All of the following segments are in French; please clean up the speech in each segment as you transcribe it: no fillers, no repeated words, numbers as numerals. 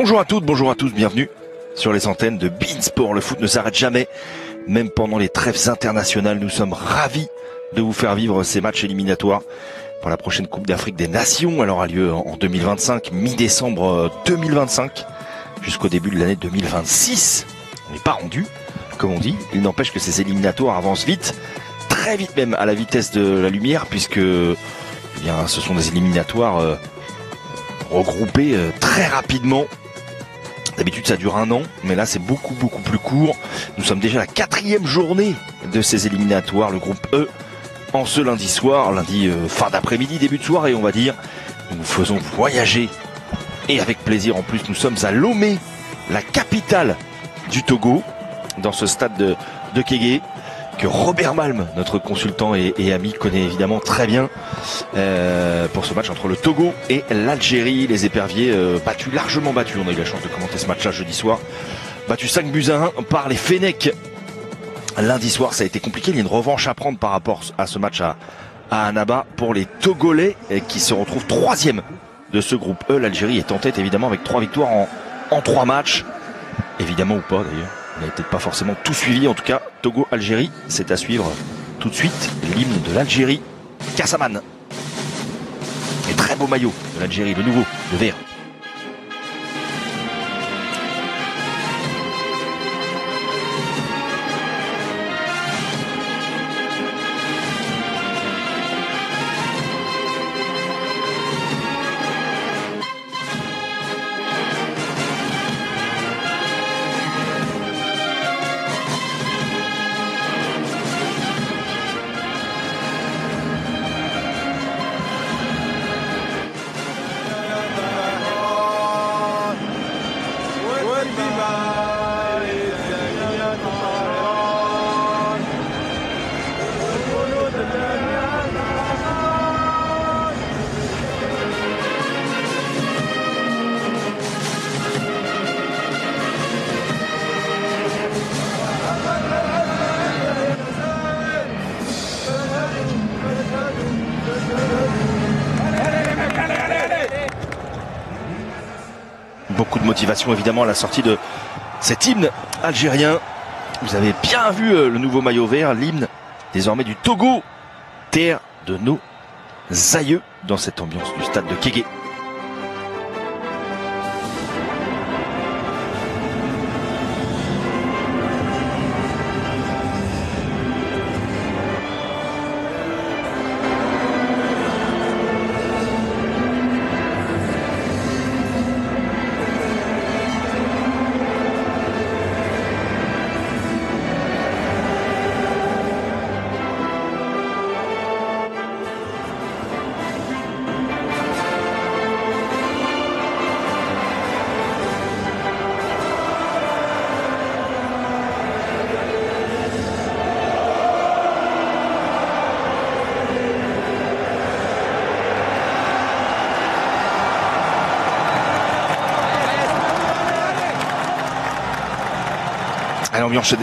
Bonjour à toutes, bonjour à tous, bienvenue sur les antennes de beIN Sport. Le foot ne s'arrête jamais, même pendant les trêves internationales. Nous sommes ravis de vous faire vivre ces matchs éliminatoires pour la prochaine Coupe d'Afrique des Nations. Elle aura lieu en 2025, mi-décembre 2025, jusqu'au début de l'année 2026. On n'est pas rendu, comme on dit. Il n'empêche que ces éliminatoires avancent vite, très vite même, à la vitesse de la lumière, puisque ce sont des éliminatoires regroupés très rapidement. D'habitude ça dure un an, mais là c'est beaucoup plus court. Nous sommes déjà à la 4e journée de ces éliminatoires, le groupe E, en ce lundi soir, fin d'après-midi, début de soirée on va dire. Nous vous faisons voyager, et avec plaisir en plus. Nous sommes à Lomé, la capitale du Togo, dans ce stade de Kégué, que Robert Malm, notre consultant et ami, connaît évidemment très bien, pour ce match entre le Togo et l'Algérie. Les éperviers largement battus. On a eu la chance de commenter ce match-là jeudi soir. Battus 5-1 par les Fennecs. Lundi soir, ça a été compliqué. Il y a une revanche à prendre par rapport à ce match à Annaba pour les Togolais, qui se retrouvent 3e de ce groupe E. L'Algérie est en tête évidemment avec 3 victoires en 3 matchs. Évidemment ou pas d'ailleurs. On n'avait peut-être pas forcément tout suivi. En tout cas, Togo-Algérie, c'est à suivre tout de suite. L'hymne de l'Algérie, Kassaman. Et très beau maillot de l'Algérie, le nouveau, le vert. Beaucoup de motivation évidemment à la sortie de cet hymne algérien. Vous avez bien vu le nouveau maillot vert, l'hymne désormais du Togo, terre de nos aïeux, dans cette ambiance du stade de Kégué.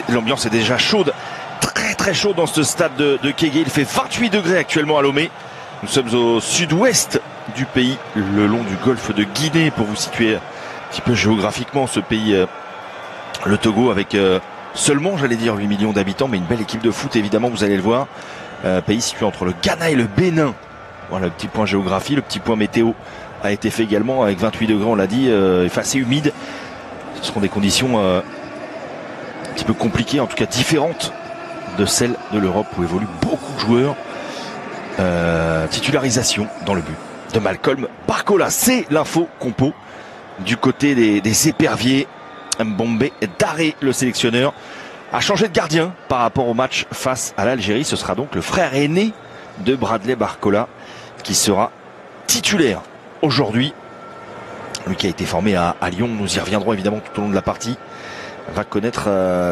L'ambiance est déjà chaude, très chaude dans ce stade de Kégué. Il fait 28 degrés actuellement à Lomé. Nous sommes au sud-ouest du pays, le long du golfe de Guinée, pour vous situer un petit peu géographiquement ce pays, le Togo, avec seulement, j'allais dire, 8 millions d'habitants, mais une belle équipe de foot évidemment, vous allez le voir. Pays situé entre le Ghana et le Bénin. Voilà le petit point géographie. Le petit point météo a été fait également avec 28 degrés, on l'a dit, et assez humide. Ce seront des conditions un petit peu compliquées, en tout cas différentes de celles de l'Europe où évoluent beaucoup de joueurs. Titularisation dans le but de Malcolm Barcola. C'est l'info compo du côté des éperviers. Mbombe Daré, le sélectionneur, a changé de gardien par rapport au match face à l'Algérie. Ce sera donc le frère aîné de Bradley Barcola qui sera titulaire aujourd'hui. Lui qui a été formé à Lyon, nous y reviendrons évidemment tout au long de la partie, va connaître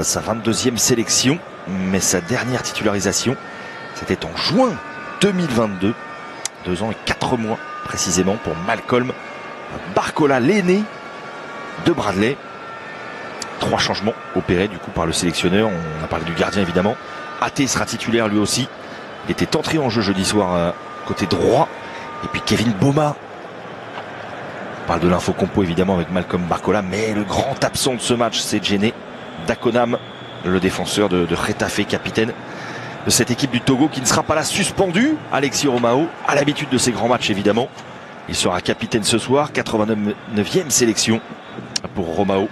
sa 22e sélection, mais sa dernière titularisation, c'était en juin 2022, 2 ans et 4 mois précisément pour Malcolm Barcola, l'aîné de Bradley. 3 changements opérés du coup par le sélectionneur. On a parlé du gardien évidemment. Até sera titulaire lui aussi. Il était entré en jeu jeudi soir côté droit. Et puis Kevin Boma parle de l'info compo évidemment avec Malcolm Barcola, mais le grand absent de ce match, c'est Djené Dakonam, le défenseur de Getafe, capitaine de cette équipe du Togo, qui ne sera pas là, suspendu. Alexis Romao, à l'habitude de ces grands matchs évidemment. Il sera capitaine ce soir, 89e sélection pour Romao,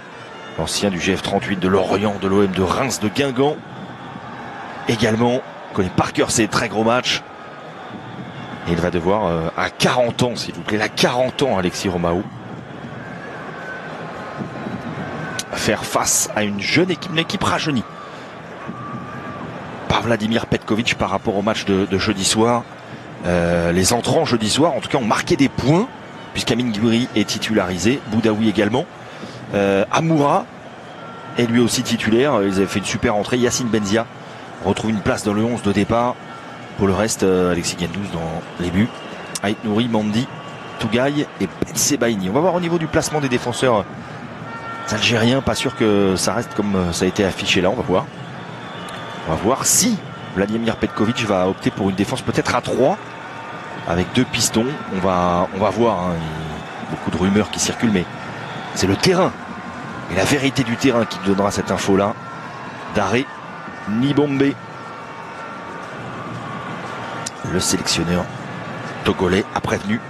l'ancien du GF38 de Lorient, de l'OM de Reims, de Guingamp. Également, connaît par cœur ces très gros matchs. Et il va devoir, à 40 ans, s'il vous plaît, à 40 ans, Alexis Romao, faire face à une jeune équipe, une équipe rajeunie par Vladimir Petkovic par rapport au match de jeudi soir. Les entrants jeudi soir, en tout cas, ont marqué des points, puisqu'Amine Gouiri est titularisé, Boudaoui également. Amoura est lui aussi titulaire, ils avaient fait une super entrée. Yacine Benzia retrouve une place dans le 11 de départ. Pour le reste, Alexis Gendouzi dans les buts. Ait Nouri, Mandi, Tougaï et Ben Sebaini. On va voir au niveau du placement des défenseurs algériens. Pas sûr que ça reste comme ça a été affiché là. On va voir. On va voir si Vladimir Petkovic va opter pour une défense peut-être à 3 avec 2 pistons. On va voir. Hein. Il y a beaucoup de rumeurs qui circulent, mais c'est le terrain et la vérité du terrain qui donnera cette info-là. Daré Nibombe, le sélectionneur togolais, a prévenu.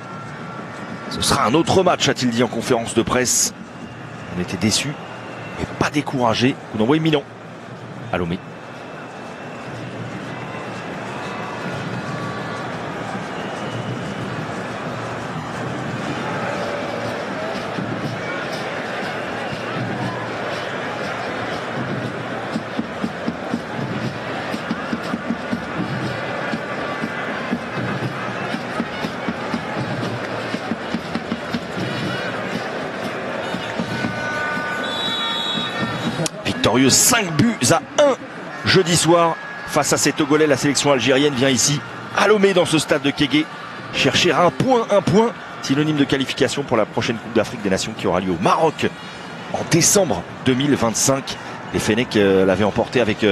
Ce sera un autre match, a-t-il dit en conférence de presse. On était déçus, mais pas découragés. Coup d'envoi imminent à Lomé. Victorieux 5 buts à 1 jeudi soir face à ces Togolais. La sélection algérienne vient ici à Lomé, dans ce stade de Kégué, chercher un point, synonyme de qualification pour la prochaine Coupe d'Afrique des Nations qui aura lieu au Maroc en décembre 2025. Les Fennecs l'avaient emporté avec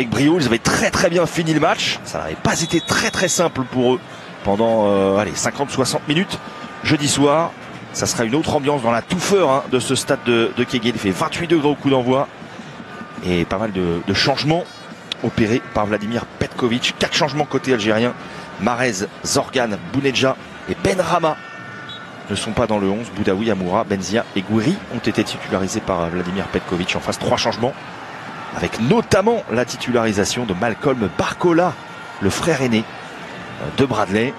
brio. Ils avaient très bien fini le match. Ça n'avait pas été très simple pour eux pendant 50-60 minutes. Jeudi soir, ça sera une autre ambiance dans la touffeur de ce stade de Kégué. Il fait 28 degrés au coup d'envoi. Et pas mal de changements opérés par Vladimir Petkovic. 4 changements côté algérien. Marez, Zorgan, Bounedja et Benrahma ne sont pas dans le 11. Boudaoui, Amoura, Benzia et Gouiri ont été titularisés par Vladimir Petkovic. En face, 3 changements, avec notamment la titularisation de Malcolm Barcola, le frère aîné de Bradley.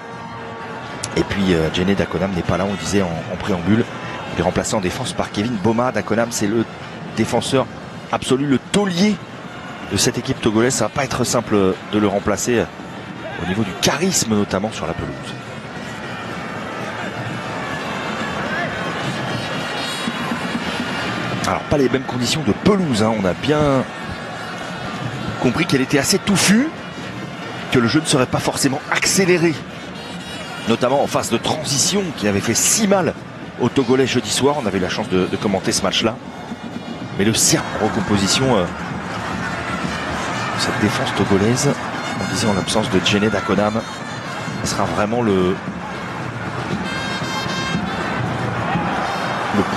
Et puis Djené Dakonam n'est pas là, on disait en préambule. Il est remplacé en défense par Kevin Boma. Dakonam, c'est le défenseur absolu, le taulier de cette équipe togolaise. Ça va pas être simple de le remplacer au niveau du charisme, notamment sur la pelouse. Alors pas les mêmes conditions de pelouse, hein. On a bien compris qu'elle était assez touffue, que le jeu ne serait pas forcément accéléré, notamment en phase de transition, qui avait fait si mal aux Togolais jeudi soir. On avait eu la chance de commenter ce match-là. Mais le cirque en recomposition, cette défense togolaise, on disait en l'absence de Djené Dakonam, ce sera vraiment le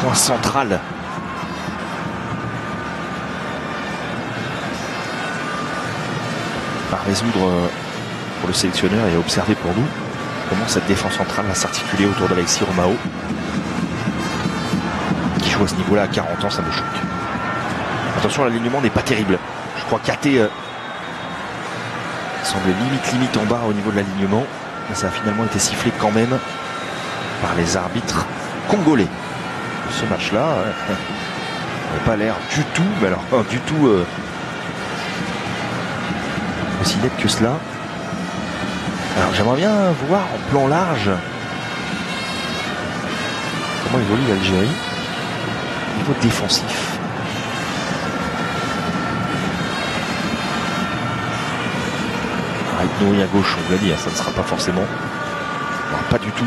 point central à résoudre pour le sélectionneur et à observer pour nous comment cette défense centrale va s'articuler autour d'Alexis Romao, qui joue à ce niveau-là à 40 ans. Ça me choque. Attention, l'alignement n'est pas terrible. Je crois qu'Até semble limite en bas au niveau de l'alignement. Ça a finalement été sifflé quand même par les arbitres congolais. Ce match-là n'a pas l'air du tout, mais alors du tout aussi net que cela. Alors j'aimerais bien voir en plan large comment évolue l'Algérie au niveau défensif. Ait Nouri à gauche, on l'a dit, ça ne sera pas forcément, pas du tout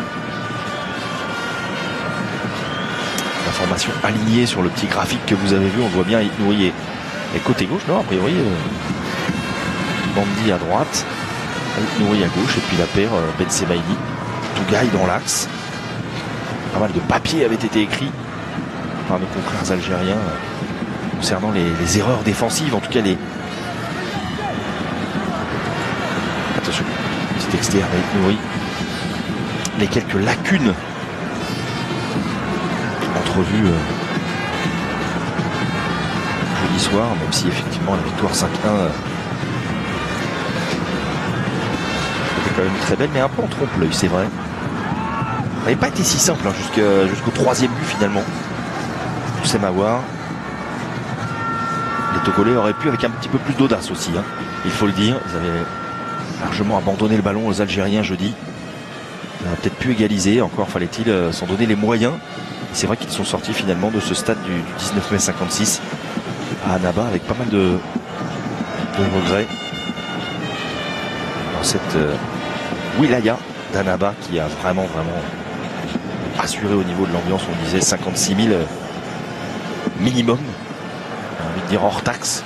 la formation alignée sur le petit graphique que vous avez vu. On voit bien Ait Nouri est côté gauche, non, a priori Bandi à droite, Ait Nouri à gauche, et puis la paire Ben Sebaini, Tougaï dans l'axe, pas mal de papiers avaient été écrits par nos confrères algériens concernant les erreurs défensives, en tout cas les... Attention, petit externe avec Nouri. Les quelques lacunes entrevues jeudi soir, même si effectivement la victoire 5-1 était quand même très belle, mais un peu en trompe-l'œil, c'est vrai. Ça n'avait pas été si simple hein, jusqu'au troisième but finalement. C'est Mawar. Les Togolais auraient pu avec un petit peu plus d'audace aussi, hein, il faut le dire. Ils avaient largement abandonné le ballon aux Algériens jeudi. Ils auraient peut-être pu égaliser, encore fallait-il s'en donner les moyens. C'est vrai qu'ils sont sortis finalement de ce stade du 19 mai 56 à Annaba avec pas mal de regrets dans cette wilaya d'Annaba qui a vraiment assuré au niveau de l'ambiance. On disait 56 000 minimum, j'ai envie de dire hors taxe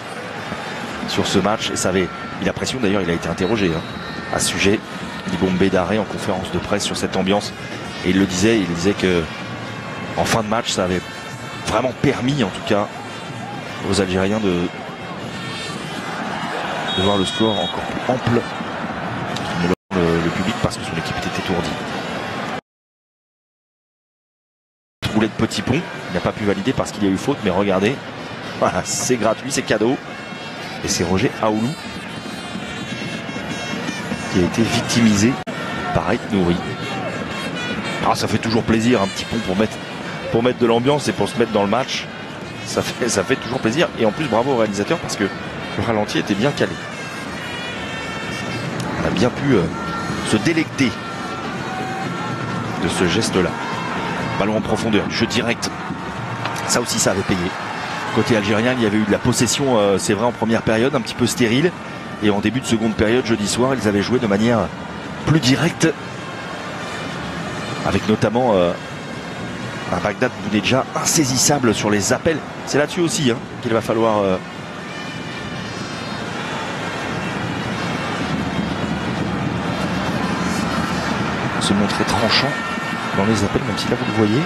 sur ce match, et ça avait mis la pression. D'ailleurs il a été interrogé hein, à ce sujet, Libombé Daré, en conférence de presse sur cette ambiance, et il disait que en fin de match ça avait vraiment permis en tout cas aux Algériens de voir le score encore plus ample le public, parce que son équipe était étourdie. Roulet de Petit Pont, il n'a pas pu valider parce qu'il y a eu faute, mais regardez, voilà, c'est gratuit, c'est cadeau, et c'est Roger Aoulou qui a été victimisé par Aït Nouri. Ah, ça fait toujours plaisir un petit pont pour mettre de l'ambiance et pour se mettre dans le match. Ça fait toujours plaisir, et en plus bravo au réalisateur parce que le ralenti était bien calé. On a bien pu se délecter de ce geste-là. Ballon en profondeur, jeu direct. Ça aussi, ça avait payé. Côté algérien, il y avait eu de la possession, c'est vrai, en première période, un petit peu stérile. Et en début de seconde période, jeudi soir, ils avaient joué de manière plus directe. Avec notamment un Bagdad Bounedjah insaisissable sur les appels. C'est là-dessus aussi hein, qu'il va falloir se montrer tranchant dans les appels, même si là vous le voyez,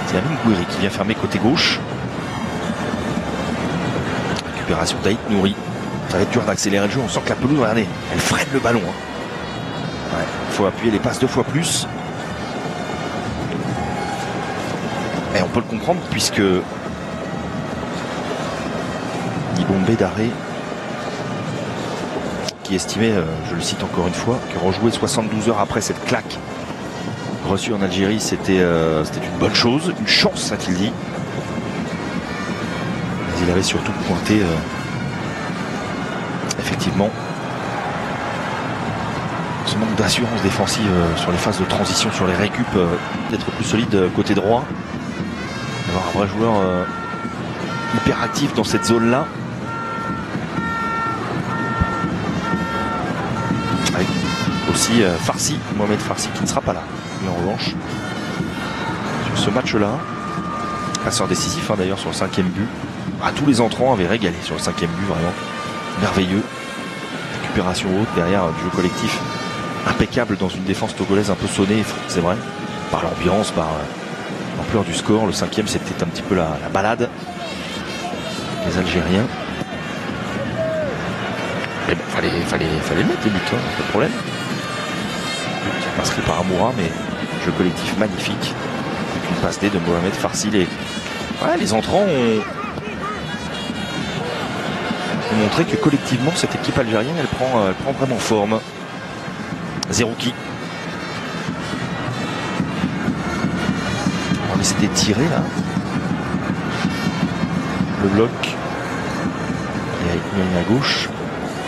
c'est Amin Gouiri qui vient fermer côté gauche. Récupération d'Aït Nouri. Ça va être dur d'accélérer le jeu, on sent que la pelouse, regardez, elle freine le ballon. Hein. Ouais, il faut appuyer les passes 2 fois plus. Et on peut le comprendre puisque Libombé Daré, qui estimait, je le cite encore une fois, que rejouer 72 heures après cette claque reçue en Algérie, c'était une bonne chose, une chance, a-t-il dit. Mais il avait surtout pointé effectivement ce manque d'assurance défensive sur les phases de transition, sur les récup, d'être plus solide côté droit, d'avoir un vrai joueur hyper actif dans cette zone-là. Avec aussi Farsi, Mohamed Farsi, qui ne sera pas là. Mais en revanche, sur ce match-là, passeur décisif hein, d'ailleurs sur le 5e but. Tous les entrants avaient régalé sur le 5e but, vraiment merveilleux. Récupération haute derrière du jeu collectif impeccable dans une défense togolaise un peu sonnée, c'est vrai, par l'ambiance, par l'ampleur du score. Le 5e, c'était un petit peu la balade des Algériens. Mais bon, fallait le mettre les buts, hein, pas de problème. Inscrit par Amoura, mais jeu collectif magnifique. Avec une passe D de Mohamed Farsi. Les entrants ont montré que collectivement cette équipe algérienne elle prend vraiment forme. Zerouki. On essaie d'étirer là le bloc. Et avec Mouani à gauche.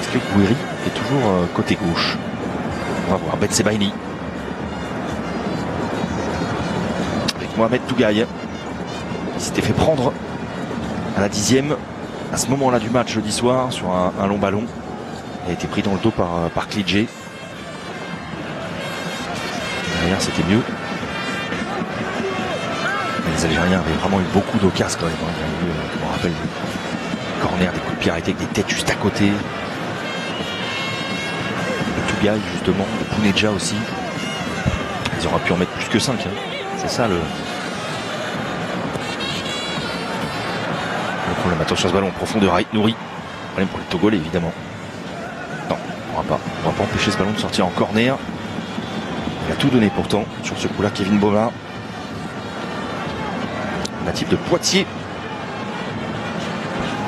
Est-ce que Gouiri est toujours côté gauche? On va voir. Ben Sebaini avec Mohamed Tougaï. Il s'était fait prendre à la 10e. À ce moment-là du match jeudi soir sur un long ballon. Il a été pris dans le dos par Klidje. Derrière c'était mieux. Mais les Algériens avaient vraiment eu beaucoup d'occasions quand même. Il y a eu, je me rappelle, des corners, des coups de pied arrêtés avec des têtes juste à côté. Le Tougaï justement, le Bounedjah aussi. Ils auraient pu en mettre plus que 5. Hein. C'est ça le problème. Attention à ce ballon en profondeur. Aït Nouri. Problème pour les Togolais évidemment. Non, on va pas empêcher ce ballon de sortir en corner. Il a tout donné pourtant sur ce coup-là, Kevin Baumard, natif de Poitiers.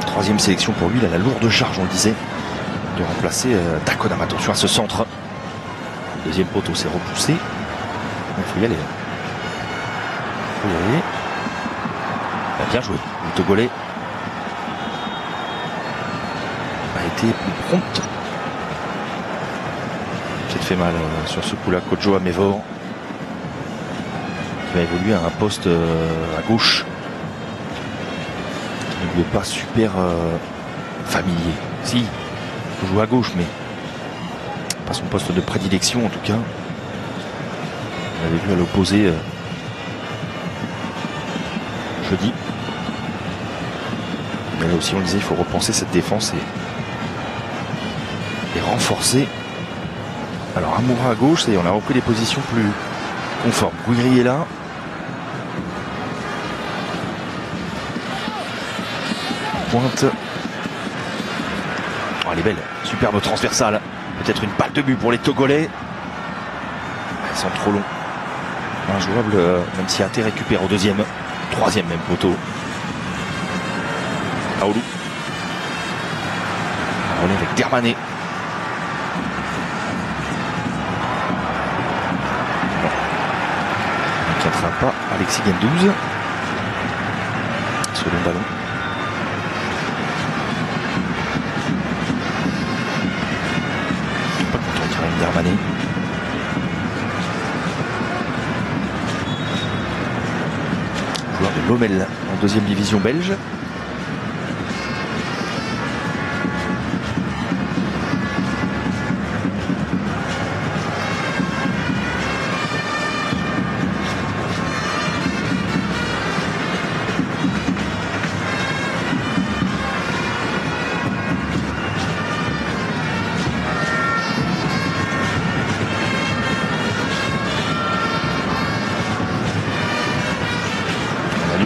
Troisième sélection pour lui, il a la lourde charge, on le disait, de remplacer Dakonam. Attention à ce centre. Deuxième poteau s'est repoussé. Il faut y aller. Il a bien joué. Le Togolais a été plus prompt. Peut-être fait mal sur ce coup-là. Kojo Amevor, qui va évoluer à un poste à gauche. Il ne lui est pas super familier. Si, il peut jouer à gauche, mais pas son poste de prédilection en tout cas. On l'avait vu à l'opposé jeudi. Mais là aussi on le disait, il faut repenser cette défense et renforcer. Alors Amoura à gauche, et on a repris des positions plus conformes. Gouiri est là. Pointe. Oh, elle est belle. Superbe transversale. Peut-être une balle de but pour les Togolais. Elles sont trop longs. Injouable, même si Athé récupère au deuxième. Troisième même poteau. Aoulou. On est avec Dermané. On ne tiendra pas Alexis Gendouzi. Second ballon. Pas content de Karim Dermané. Joueur de Lommel en deuxième division belge.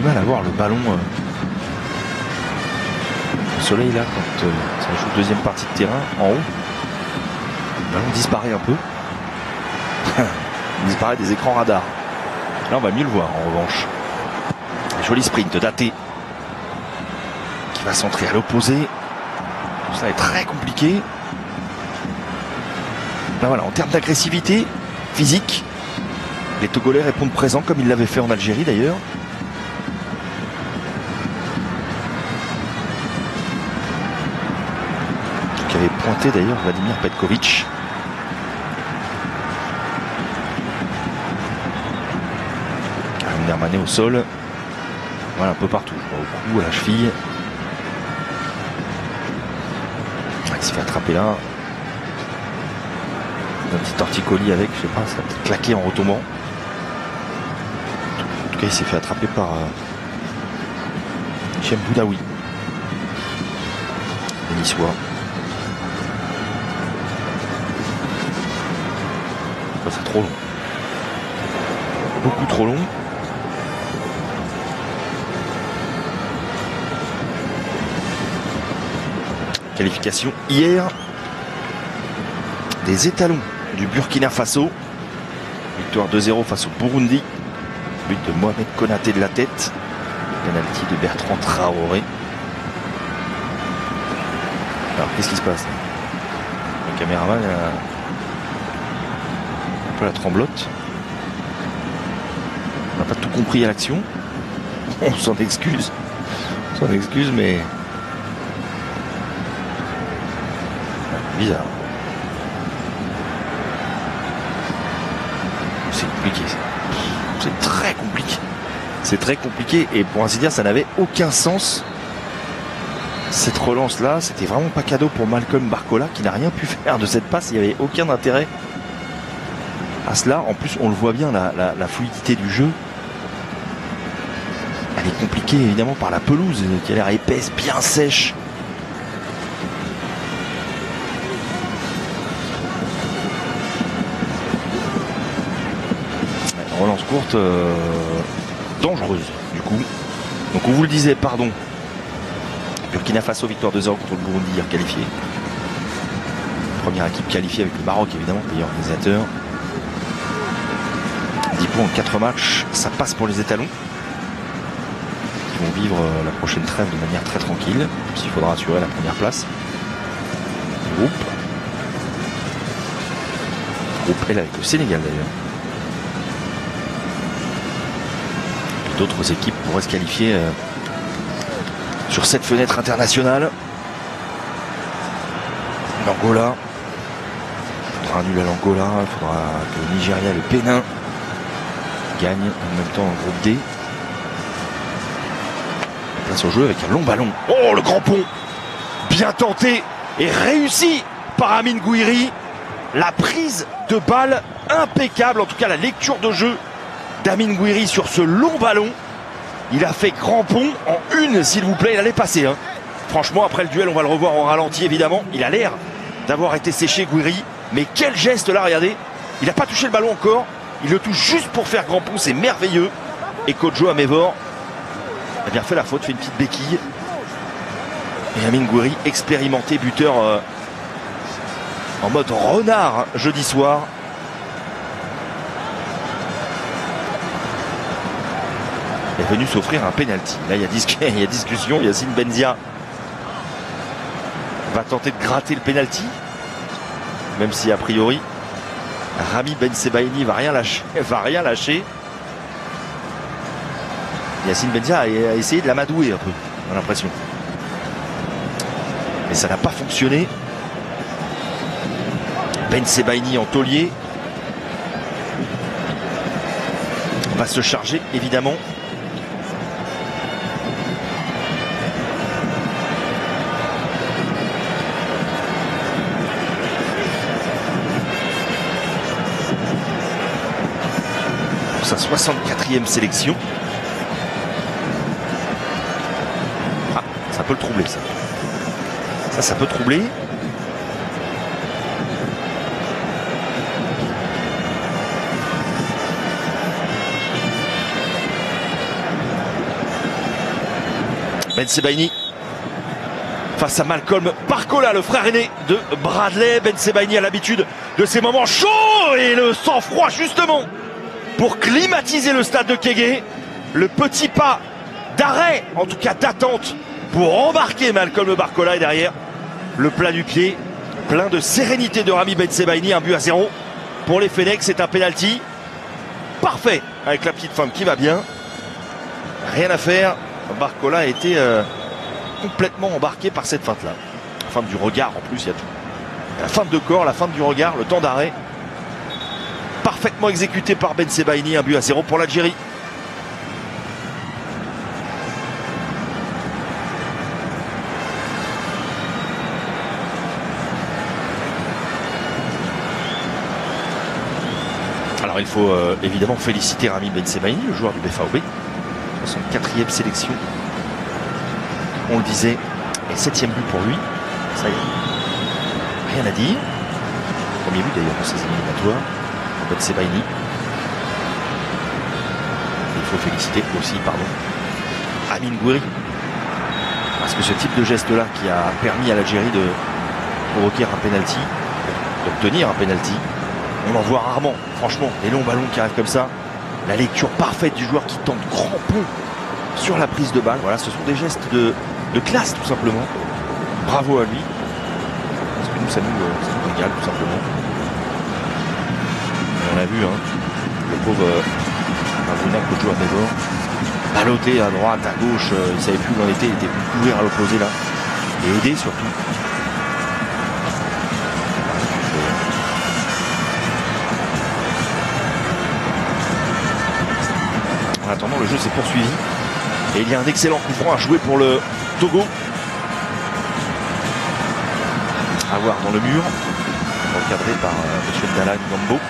À voir le ballon au soleil là quand ça joue deuxième partie de terrain en haut, le ballon disparaît un peu. Il disparaît des écrans radars. Là on va mieux le voir en revanche. Joli sprint d'Athé qui va centrer à l'opposé. Tout ça est très compliqué. Là voilà, en termes d'agressivité physique, les Togolais répondent présents comme ils l'avaient fait en Algérie d'ailleurs. Avait pointé d'ailleurs Vladimir Petkovic. Karim Dermané au sol. Voilà, un peu partout. Au cou, à la cheville. Il se fait attraper là. Un petit torticolis avec, je sais pas, ça a peut-être claqué en retombant. En tout cas, il s'est fait attraper par Hichem Boudaoui. Le Niçois. C'est trop long. Beaucoup trop long. Qualification hier des étalons du Burkina Faso. Victoire 2-0 face au Burundi. But de Mohamed Konaté de la tête. Penalty de Bertrand Traoré. Alors qu'est-ce qui se passe? Le caméraman a un peu la tremblote. On n'a pas tout compris à l'action. On s'en excuse. On s'en excuse, mais bizarre. C'est compliqué. C'est très compliqué. C'est très compliqué et pour ainsi dire, ça n'avait aucun sens. Cette relance-là, c'était vraiment pas cadeau pour Malcolm Barcola qui n'a rien pu faire de cette passe. Il n'y avait aucun intérêt à cela. En plus, on le voit bien, la fluidité du jeu. Elle est compliquée évidemment par la pelouse qui a l'air épaisse, bien sèche. Relance courte dangereuse du coup. Donc on vous le disait, pardon. Burkina Faso, victoire 2-0 contre le Burundi hier qualifié. Première équipe qualifiée avec le Maroc évidemment, pays organisateur. 10 points en 4 matchs, ça passe pour les étalons. Qui vont vivre la prochaine trêve de manière très tranquille, s'il faudra assurer la première place. Groupe L avec le Sénégal d'ailleurs. D'autres équipes pourraient se qualifier sur cette fenêtre internationale. L'Angola. Il faudra un nul à l'Angola. Il faudra que le Nigeria et le Bénin gagnent en même temps en groupe D. Place au jeu avec un long ballon. Oh, le grand pont! Bien tenté et réussi par Amine Gouiri. La prise de balle impeccable. En tout cas, la lecture de jeu d'Amine Gouiri sur ce long ballon. Il a fait grand pont en une, s'il vous plaît. Il allait passer. Franchement, après le duel, on va le revoir en ralenti, évidemment. Il a l'air d'avoir été séché, Gouiri. Mais quel geste là, regardez. Il n'a pas touché le ballon encore. Il le touche juste pour faire grand pont. C'est merveilleux. Et Kodjo Amevor a bien fait la faute, fait une petite béquille. Et Amine Gouiri, expérimenté, buteur en mode renard jeudi soir. Est venu s'offrir un penalty. Là, il y a discussion. Yacine Benzia va tenter de gratter le penalty, même si a priori Rami Ben Sebaini va rien lâcher. Yacine Benzia a essayé de l'amadouer un peu, on a l'impression. Mais ça n'a pas fonctionné. Ben Sebaini en taulier va se charger évidemment. Sa 64e sélection. Ah, ça peut le troubler ça. Ça peut troubler. Ben Sebaini face à Malcolm Barcola, le frère aîné de Bradley. Ben Sebaini a l'habitude de ces moments chauds et le sang-froid justement pour climatiser le stade de Kégué. Le petit pas d'arrêt, en tout cas d'attente, pour embarquer Malcolm Barcola. Et derrière, le plat du pied, plein de sérénité de Rami Ben Sebaini. 1-0 pour les Fennecs. C'est un penalty parfait avec la petite femme qui va bien. Rien à faire. Barcola a été complètement embarqué par cette feinte-là. La feinte du regard, en plus, il y a tout. La feinte de corps, la feinte du regard, le temps d'arrêt. Parfaitement exécuté par Ben Sebaini. 1-0 pour l'Algérie. Alors il faut évidemment féliciter Rami Ben Sebaini, le joueur du BFAOB. 64e sélection. On le disait. Et 7e but pour lui. Ça y est. Rien à dire. Premier but d'ailleurs dans ces éliminatoires. Ben Sebaini. Il faut féliciter aussi, Amine Gouiri. Parce que ce type de geste-là qui a permis à l'Algérie de provoquer un penalty, d'obtenir un penalty, on en voit rarement. Franchement, les longs ballons qui arrivent comme ça, la lecture parfaite du joueur qui tente grand pont sur la prise de balle. Voilà, ce sont des gestes de classe tout simplement. Bravo à lui. Parce que nous, ça nous régale tout simplement. On a vu, le pauvre Avouna Kodjo Amevor, ballotté à droite, à gauche, il ne savait plus où il en était, il était plus couvert à l'opposé là. Et aidé surtout. En attendant, le jeu s'est poursuivi. Et il y a un excellent coup franc à jouer pour le Togo. À voir dans le mur. Encadré par M. Ndala Ngambo.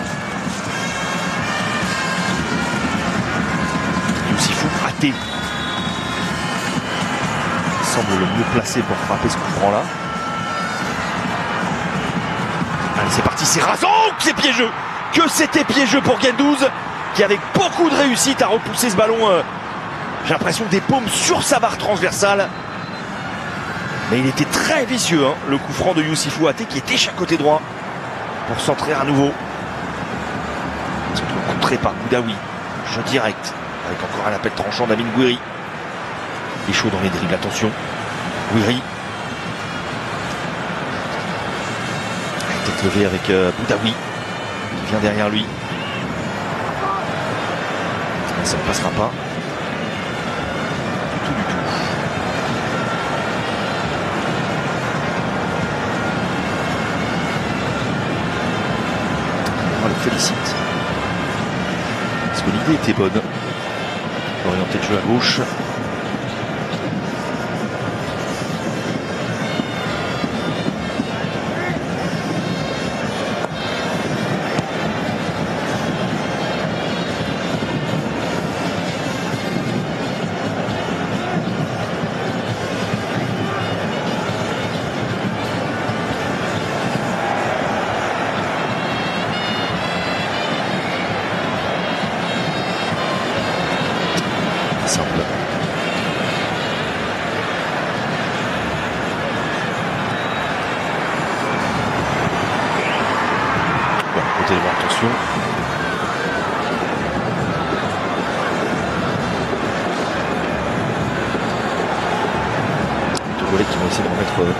Youssifou raté. Il semble le mieux placé pour frapper ce coup franc là. Allez, c'est parti, c'est rasant. C'est piégeux. Que c'était piégeux pour Guendouzi, qui avec beaucoup de réussite a repoussé ce ballon. J'ai l'impression des paumes sur sa barre transversale. Mais il était très vicieux, hein, le coup franc de Youssif Ouaté qui était chaque côté droit pour centrer à nouveau. Il se retrouve contré par Boudaoui. Jeu direct avec encore un appel tranchant d'Amine Gouiri. Il est chaud dans les dribbles, attention. Gouiri. Tête levée avec Boudaoui qui vient derrière lui. Mais ça ne passera pas. Du tout. On le félicite. Parce que l'idée était bonne. Orienter le jeu à gauche. Simple. Bon, côté de voir, attention. Deux volets qui vont essayer de remettre.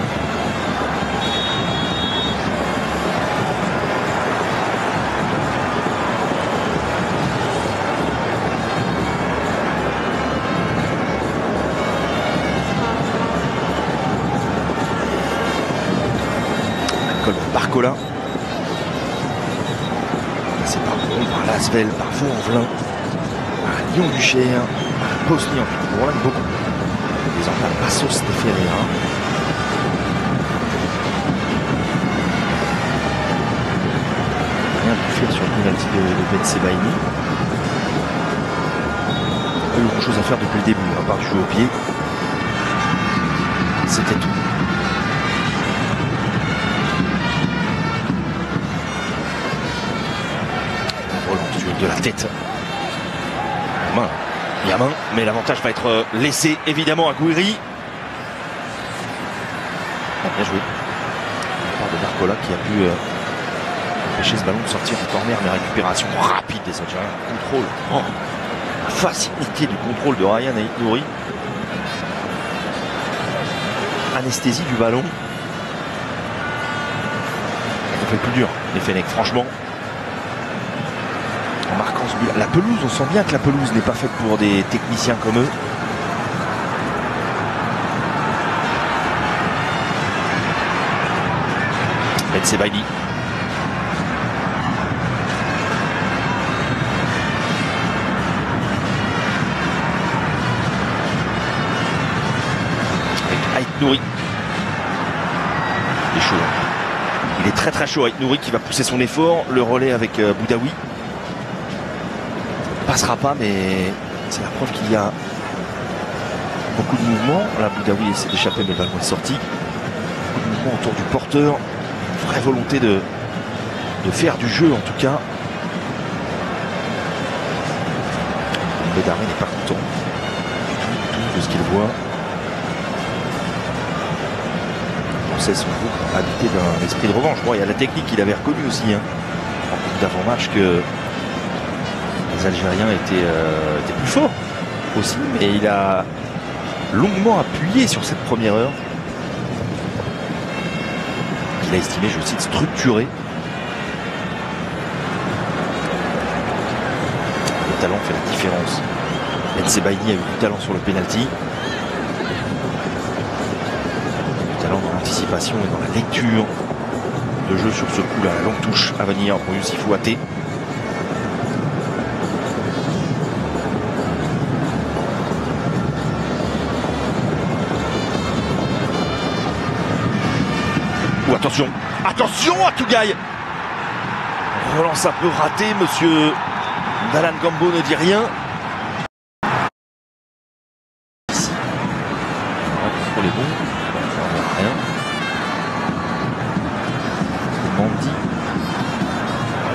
Barcola. C'est par Bron, par Lasvel, par Vaux-en-Velin, par Lyon-Duchère, par Bosnie en tout. Bon, là, beaucoup. Désormais, par Passos de Ferreira. Rien pu faire sur le penalty de Ben Sebaini. Pas eu grand chose à faire depuis le début, à part du jeu au pied. C'était tout. De la tête. Il y a main, mais l'avantage va être laissé évidemment à Gouiri. Bien joué. La part de Barcola qui a pu empêcher ce ballon de sortir en corner, mais récupération rapide des Algériens. Contrôle. Oh, la facilité du contrôle de Ryan Aït-Nouri. Anesthésie du ballon. Ça fait plus dur, les Fennecs, franchement. En marquant ce but. La pelouse, on sent bien que la pelouse n'est pas faite pour des techniciens comme eux. Ben Sebaini. Avec Aït-Nouri. Il est chaud. Il est très très chaud. Aït-Nouri qui va pousser son effort. Le relais avec Boudaoui. Passera pas, mais c'est la preuve qu'il y a beaucoup de mouvements. Là, Boudaoui essaie d'échapper, mais le ballon est sorti. Beaucoup de mouvements autour du porteur. Une vraie volonté de faire du jeu, en tout cas. Bédarmé n'est pas content du tout de ce qu'il voit. On sait son groupe habité d'un esprit de revanche. Bon, il y a la technique qu'il avait reconnue aussi, hein, en coupe d'avant-match, que les Algériens étaient plus forts aussi, mais il a longuement appuyé sur cette première heure. Il a estimé, je cite, structuré. Le talent fait la différence. Ben Sebaini a eu du talent sur le penalty. Du talent dans l'anticipation et dans la lecture de jeu sur ce coup-là. La longue touche à venir pour Youssif Ouaté. Attention, attention à Tougaï. Relance un peu ratée, monsieur Dalan Gambo ne dit rien. Ici. Le contrôle est bon, rien. Mandi.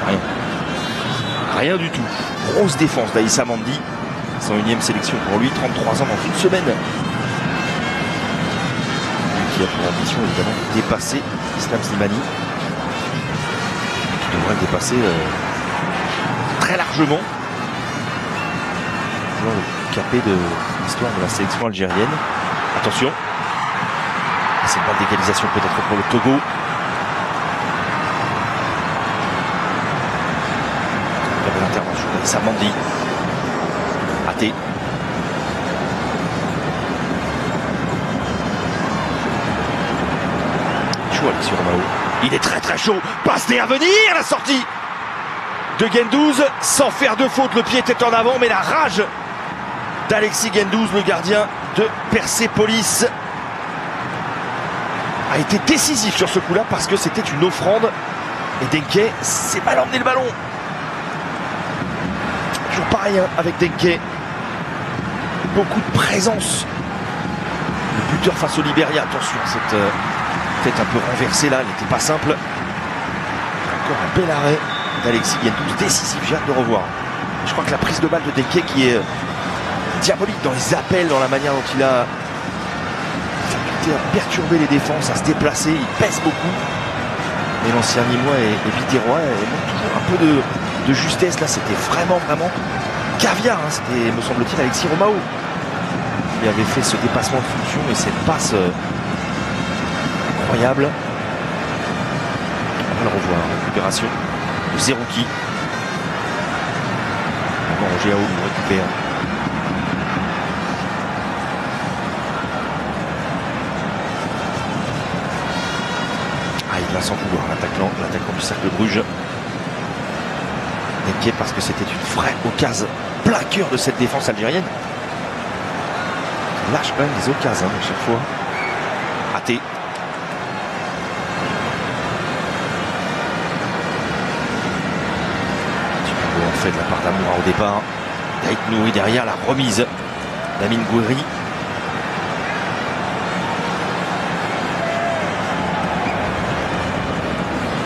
Rien. Rien du tout. Grosse défense d'Aïssa Mandi. 101e sélection pour lui, 33 ans dans une semaine. Lui qui a pour ambition évidemment de dépasser Islam Slimani. Qui devrait le dépasser très largement. Le joueur le plus capé de l'histoire de la sélection algérienne. Attention. C'est une balle d'égalisation peut-être pour le Togo. L'intervention d'Aïssa Mandi. Raté. Chaud Alexis Romao. Il est très chaud. Passe à venir, la sortie de Guendouzi sans faire de faute. Le pied était en avant, mais la rage d'Alexis Guendouzi, le gardien de Persépolis, a été décisif sur ce coup-là parce que c'était une offrande. Et Denke s'est mal emmené le ballon. Toujours pareil hein, avec Denke. Beaucoup de présence. Le buteur face au Libéria. Attention, cette tête un peu renversée là, elle n'était pas simple. Encore un bel arrêt d'Alexis Guendouzi, décisif, j'ai hâte de revoir. Je crois que la prise de balle de Denke qui est diabolique dans les appels, dans la manière dont il a faculté à perturber les défenses, à se déplacer, il pèse beaucoup. Mais l'ancien Nîmois et Viterrois montrent toujours un peu de justesse. Là, c'était vraiment caviar. Hein. C'était, me semble-t-il, Alexis Romao qui avait fait ce dépassement de fonction et cette passe incroyable. On va le revoir. Récupération de Zerouki. Roger Aoun le récupère. Ah, il va s'en vouloir, l'attaquant du Cercle Bruges. Inquiet parce que c'était une vraie occasion, plein cœur de cette défense algérienne. Il lâche quand même des occasions à chaque fois. Raté. Super beau en fait de la part d'Amoura au départ. Daït Nouri derrière, la remise d'Amine Gouiri.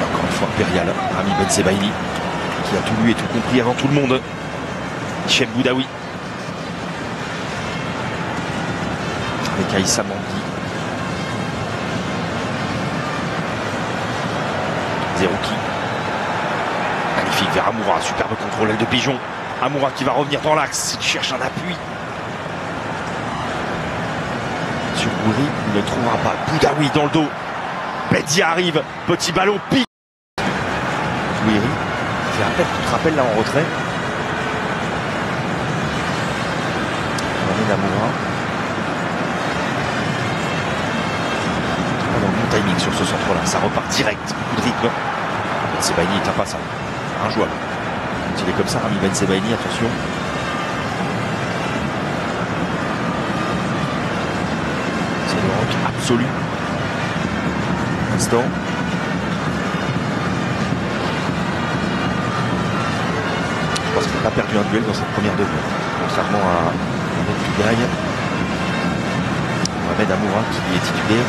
Encore une fois impérial, Rami Bensebaini qui a tout lu et tout compris avant tout le monde. Hichem Boudaoui. Avec Aïssa Mandi. Zerouki. Magnifique vers Amoura. Superbe contrôle de Pigeon. Amoura qui va revenir dans l'axe. Il cherche un appui. Sur Gouiri, il ne trouvera pas. Boudaoui dans le dos. Benzi arrive. Petit ballon pique. Gouiri. Fait appel, tu te rappelles là en retrait. On ramène Amoura. Dans le bon timing sur ce centre-là. Ça repart direct. Coup de rythme. Bensebaini est impassable. Injouable. Quand il est comme ça, Rami Bensebaini, attention. C'est le rock absolu. Instant. Je pense qu'il n'a pas perdu un duel dans cette première demi-heure. Contrairement à Ahmed Tougaï. Mohamed Amoura qui est titulaire.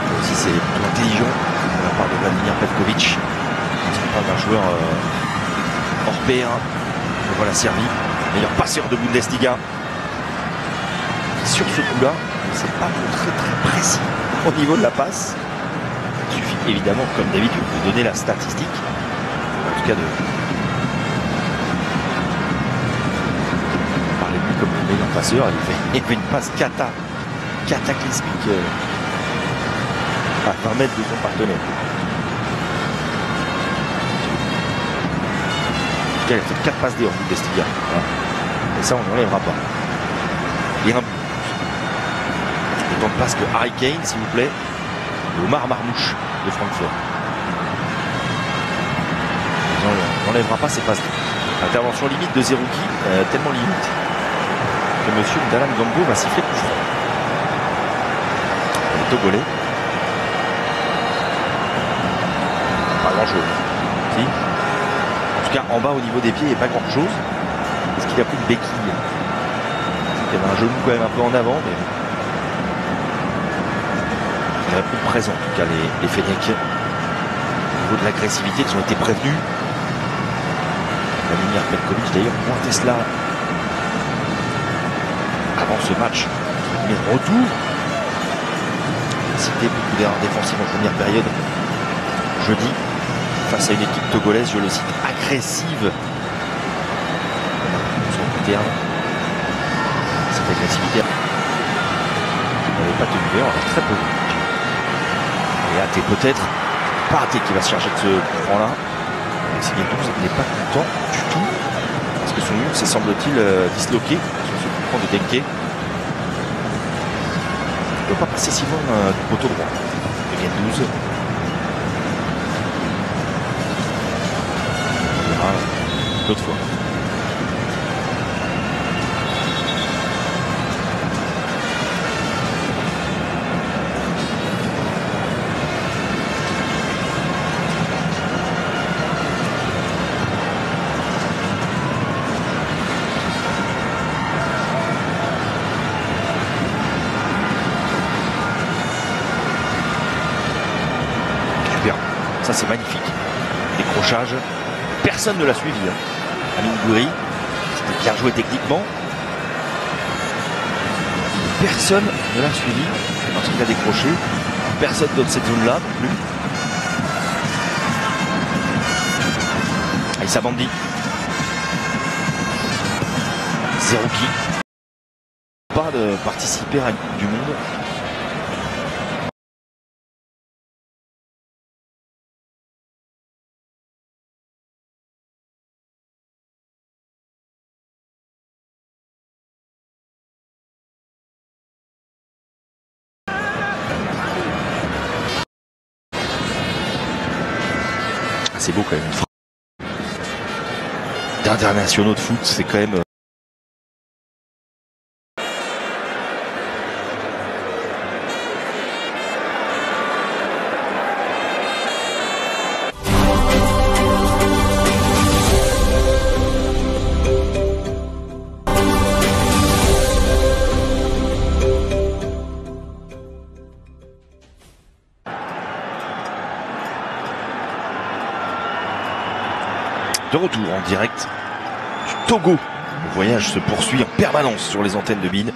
Là aussi c'est plutôt intelligent de la part de Vladimir Petkovic. On parle d'un joueur européen. Le voilà servi. Meilleur passeur de Bundesliga. Sur ce coup-là, il ne s'est pas montré très précis au niveau de la passe. Il suffit évidemment, comme d'habitude, de donner la statistique. En tout cas, de parler de lui comme le meilleur passeur. Il fait une passe cataclysmique à 20 mètres de son partenaire. Il a fait 4 passes D en Bundesliga. Et ça, on n'enlèvera pas. Et un temps de passe de Harry Kane, s'il vous plaît. Et Omar Marmouche de Francfort. On n'enlèvera pas ces passes D. Intervention limite de Zerouki, tellement limite que monsieur Dalam Gambo va siffler coup franc. Le Togolais. Pas grand chose. Si. En tout cas, en bas au niveau des pieds, il n'y a pas grand chose. Est-ce qu'il a pris une béquille? Il y avait un genou quand même un peu en avant, mais il aurait pu présent en tout cas les Fennecs. Au niveau de l'agressivité, ils ont été prévenus. Vladimir Petkovic d'ailleurs pointait cela avant ce match mais retour. C'était beaucoup d'erreurs défensives en première période jeudi face à une équipe togolaise, je le cite, agressive. Sur le terme, cette agressivité n'avait pas tenu d'ailleurs, on a très peu. Et Athé peut-être, pas Athé qui va se charger de ce courant là. Alexis Guendouzi n'est pas content du tout parce que son mur s'est semble-t-il disloqué sur ce courant de Denke. Il ne peut pas passer si loin du poteau droit de Guendouzi. On verra l'autre fois. Ça c'est magnifique. Décrochage. Personne ne l'a suivi. Amine Gouiri. C'était bien joué techniquement. Personne ne l'a suivi lorsqu'il a décroché. Personne dans cette zone-là non plus. Aïssa Bandi. Zerouki. Pas de participer à la Coupe du Monde. C'est beau quand même. D'internationaux de foot, c'est quand même. De retour en direct du Togo. Le voyage se poursuit en permanence sur les antennes de BeIN.